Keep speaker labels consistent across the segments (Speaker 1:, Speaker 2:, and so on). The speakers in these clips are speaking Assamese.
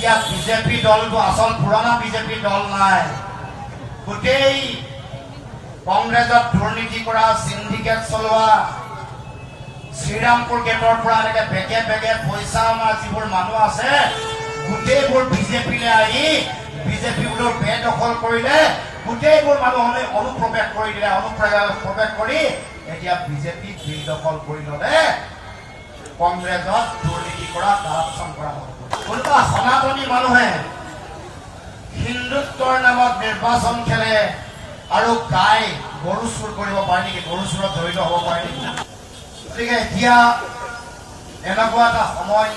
Speaker 1: এতিয়া বিজেপি দলটো আসল পুৰণা বিজেপি দল নাই, গোটেই কংগ্ৰেছত দুৰ্নীতি কৰা, সিন্ডিকেট চলোৱা, শ্ৰীৰামপুৰ গেটৰ পৰা এনেকে বেগে বেগে পইচা আমাৰ যিবোৰ মানুহ আছে গোটেইবোৰ বিজেপিলৈ আহি বিজেপিবোৰ বেদখল কৰিলে, গোটেইবোৰ মানুহে অনুপ্ৰৱেশ কৰি দিলে, অনুপ্ৰৱেশ কৰি এতিয়া বিজেপি বেদখল কৰি ল'লে, কংগ্ৰেছত দুৰ্নীতি কৰা, কাৰাপচন কৰা হ'ব। কোনোবা সনাতনী মানুহে হিন্দুত্বৰ নামত নিৰ্বাচন খেলে আৰু গাই গৰু চুৰ কৰিব পাৰে নেকি? গৰু চুৰত জড়িত হ'ব পাৰে নেকি? গতিকে এতিয়া এনেকুৱা এটা সময়,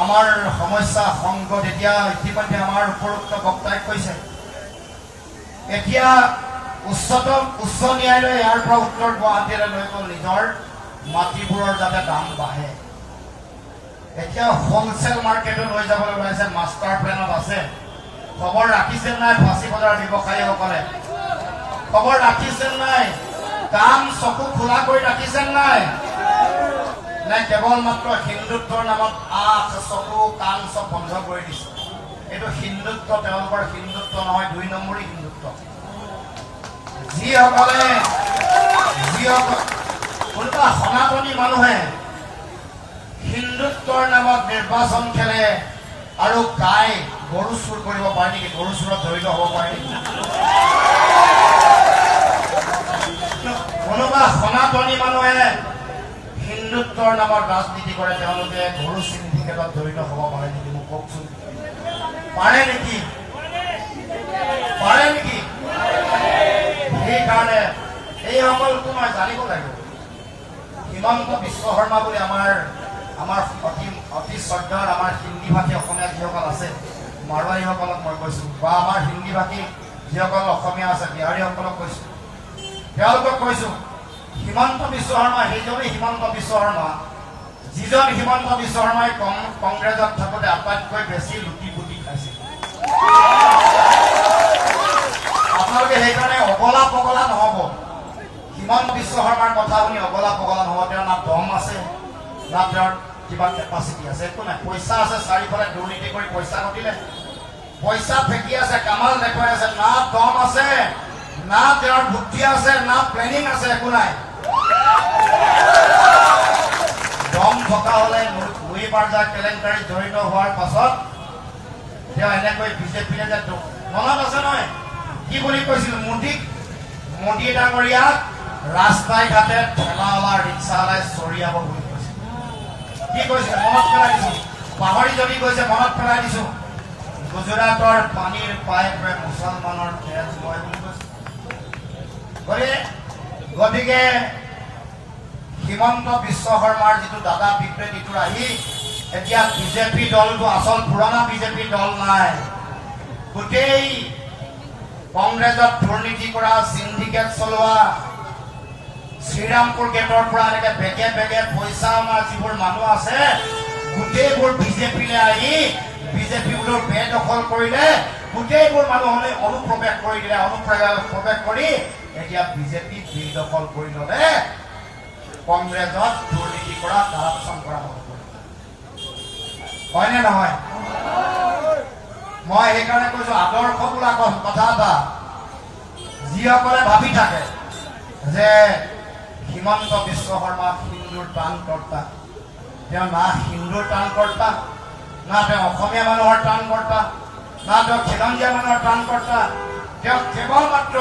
Speaker 1: আমাৰ সমস্যা সংকট এতিয়া ইতিমধ্যে আমাৰ উপৰোক্ত বক্তাই কৈছে, এতিয়া উচ্চ ন্যায়ালয়ে ইয়াৰ পৰা উত্তৰ গুৱাহাটীলৈ লৈ গ'ল নিজৰ মাটিবোৰৰ যাতে দাম বাঢ়ে। এতিয়া হোলচেল মাৰ্কেটত লৈ যাবলৈ ওলাইছে, মাষ্টাৰ প্লেনত আছে। খবৰ ৰাখিছে নাই ফাঁচী বজাৰ ব্যৱসায়ীসকলে? খবৰ ৰাখিছে নাই? কাম চকু খোলা কৰি ৰাখিছে নাই? নে কেৱল মাত্ৰ হিন্দুত্বৰ নামত আখ চকু কাণ চব বন্ধ কৰি দিছে? এইটো হিন্দুত্ব, তেওঁলোকৰ হিন্দুত্ব নহয়, ২ নম্বৰী হিন্দুত্ব। যিসকলে কোনোবা সনাতনী মানুহে হিন্দুত্বৰ নামত নিৰ্বাচন খেলে আৰু গাই গৰু চুৰ কৰিব পাৰে নেকি? গৰু চুৰত জড়িত হ'ব পাৰে নেকি? কোনোবা সনাতনী মানুহে হিন্দুত্বৰ নামত ৰাজনীতি কৰে, তেওঁলোকে গৰু সিন্ডিকেটত জড়িত হ'ব পাৰে নেকি? মোক কওকচোন, পাৰে নেকি? পাৰে নেকি? সেইকাৰণে এইসকলকো মই জানিব লাগিব। হিমন্ত বিশ্ব শৰ্মা বুলি আমাৰ অতি শ্ৰদ্ধাৰ আমাৰ হিন্দী ভাষী অসমীয়া যিসকল আছে, মাৰোৱাৰীসকলক মই কৈছোঁ, বা আমাৰ হিন্দী ভাষী যিসকল অসমীয়া আছে, বিহাৰীসকলক কৈছোঁ, তেওঁলোকক কৈছোঁ, হিমন্ত বিশ্ব শৰ্মা সেইজনেই হিমন্ত বিশ্ব শৰ্মা যিজন হিমন্ত বিশ্ব শৰ্মাই কংগ্ৰেছত থাকোঁতে আটাইতকৈ বেছি লুটি পুটি খাইছিল। আপোনালোকে সেইকাৰণে অগলা পগলা নহ'ব। হিমন্ত বিশ্ব শৰ্মাৰ কথা শুনি অগলা পগলা নহ'ব। তেওঁৰ না দম আছে, না তেওঁৰ কিবা কেপাচিটি আছে, একো নাই। পইচা আছে, চাৰিওফালে দুৰ্নীতি কৰি পইচা ঘটিলে, পইচা ফেকি আছে, কামাল দেখুৱাই আছে। না দম আছে, না তেওঁৰ বুদ্ধি আছে, না প্লেনিং আছে, একো নাই। দম থকা হ'লে লুই বাৰ্জাৰ কেলেংকাৰীত জড়িত হোৱাৰ পাছত তেওঁ এনেকৈ বিজেপিলে যে মনত আছে নহয়, কি বুলি কৈছিল? মোদী ডাঙৰীয়াক ৰাস্তাই ঘাটে ঠেলাৱালা ৰিক্সাৱালাই চৰিয়াব বুলি কৈছিল। কি কৈছিল মনত পেলাই দিছো, পাহৰি যদি কৈছে মনত পেলাই দিছো। গুজৰাটৰ পানীৰ পাইপে মুছলমানৰ তেজ বয় বুলি কৈছে। গতিকে হিমন্ত বিশ্ব শৰ্মাৰ যিটো দাদা বিবৃতিটো আহি এতিয়া বিজেপি দলটো আসল পুৰণা বিজেপি দল নাই, গোটেই কংগ্ৰেছত দুৰ্নীতি কৰা, সিন্ডিকেট চলোৱা, শ্ৰীৰামপুৰ গেটৰ পৰা এনেকে বেগে বেগে পইচা আমাৰ যিবোৰ মানুহ আছে গোটেইবোৰ বিজেপিলৈ আহি বিজেপিবোৰ বেদখল কৰিলে, গোটেইবোৰ মানুহে অনুপ্ৰৱেশ কৰি দিলে, অনুপ্ৰৱেশ কৰি এতিয়া বিজেপি বেদখল কৰি ল'লে, কংগ্ৰেছত দুৰ্নীতি কৰা, কাৰাপচন কৰা হ'ব। হয়নে নহয়? মই সেইকাৰণে কৈছো, আদৰ্শ বোলা কথা এটা যিসকলে ভাবি থাকে যে হিমন্ত বিশ্ব শৰ্মা হিন্দুৰ ত্ৰাণকৰ্তা, তেওঁ না হিন্দুৰ ত্ৰাণকৰ্তা, না তেওঁ অসমীয়া মানুহৰ ত্ৰাণকৰ্তা, না তেওঁ খিলঞ্জীয়া মানুহৰ ত্ৰাণকৰ্তা, তেওঁ কেৱল মাত্ৰ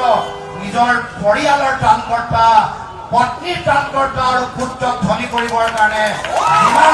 Speaker 1: নিজৰ পৰিয়ালৰ ত্ৰাণকৰ্তা, পত্নীৰ ত্ৰাণকৰ্তা আৰু পুত্ৰক ধনী কৰিবৰ কাৰণে যিমান